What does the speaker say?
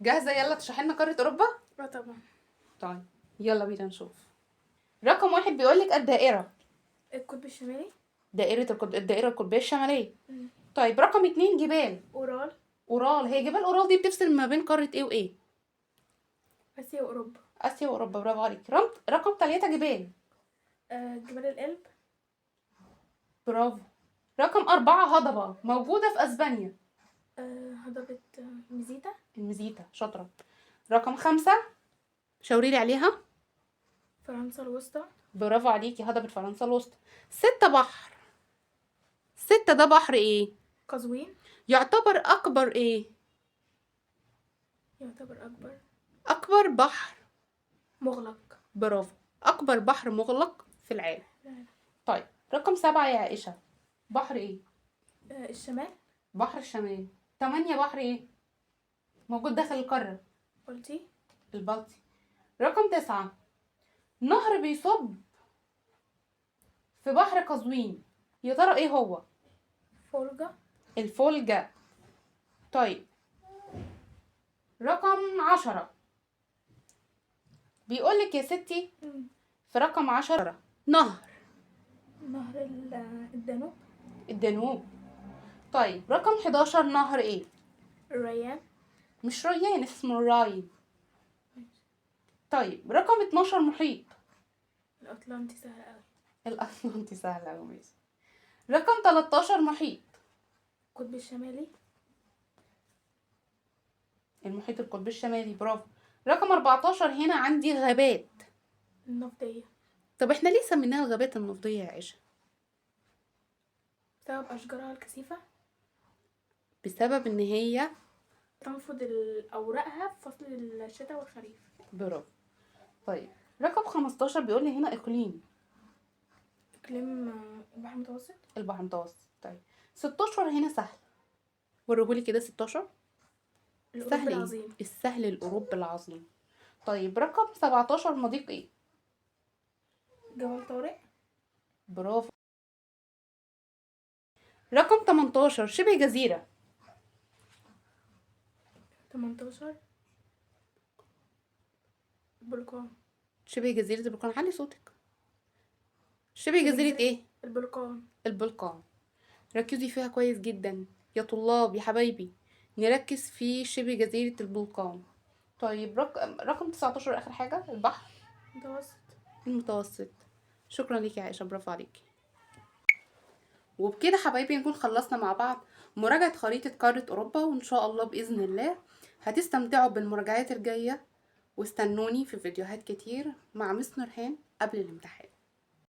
جاهزة؟ يلا تشرحي لنا قارة أوروبا. اه طبعا. طيب يلا بينا نشوف. رقم 1 بيقولك الدائرة. القطب الشمالي. الدائرة القطبية الشمالية. مم. طيب رقم 2 جبال. اورال. أورال. هي جبال أورال دي بتفصل ما بين قارة ايه وايه؟ اسيا واوروبا. آسيا وأوروبا. برافو عليك. رقم 3 جبال. جبال الألب. برافو. رقم 4 هضبة موجودة في أسبانيا. هضبة ميزيتا. المزيتا. شاطرة. رقم 5 شاوريلي عليها. فرنسا الوسطى. برافو عليكي. هضبة فرنسا الوسطى. 6 بحر. 6 ده بحر ايه؟ قزوين. يعتبر أكبر ايه؟ يعتبر أكبر بحر. مغلق. برافو. أكبر بحر مغلق في العالم. طيب رقم 7 يا عائشة، بحر ايه؟ الشمال. بحر الشمال. 8 بحر ايه؟ موجود داخل القارة. قلتي. البلطي. رقم 9 نهر بيصب في بحر قزوين، يا ترى ايه هو؟ فولجا. الفولجا. طيب رقم 10 بيقولك يا ستي في رقم 10 نهر الدانوب. الدانوب. طيب رقم 11 نهر ايه؟ الريان. مش ريان، اسمه الراين. طيب رقم 12 محيط. الأطلنطي سهل أوي. الأطلنطي. سهل أوي. ماشي. رقم 13 محيط. القطب الشمالي. المحيط القطبي الشمالي. برافو. رقم 14 هنا عندي غابات. النفطية. طب احنا ليه سميناها الغابات النفطية يا عائشة؟ بسبب أشجارها الكثيفة. بسبب ان هي تنفض أوراقها في فصل الشتاء والخريف. برافو. طيب رقم 15 بيقول لي هنا اقليم. إقليم البحر المتوسط. البحر المتوسط. طيب 16 هنا سهل. وريهولي كده 16. الأوروبي سهل ايه؟ العظيم. السهل الأوروبي العظيم. طيب رقم 17 مضيق ايه؟ جبل طارق. برافو. رقم 18 شبه جزيرة. 18 البلقان. شبه جزيرة البلقان. علي صوتك. شبه جزيرة ايه؟ البلقان. البلقان. ركزي فيها كويس جدا يا طلاب يا حبايبي، نركز في شبه جزيرة البلقان. طيب رقم 19 آخر حاجة البحر متوسط. المتوسط. شكرا ليك يا عائشة. برافو عليكي. وبكده حبايبي نكون خلصنا مع بعض مراجعة خريطة قارة أوروبا، وإن شاء الله بإذن الله هتستمتعوا بالمراجعات الجاية، واستنوني في فيديوهات كتير مع مس نورهان قبل الامتحان.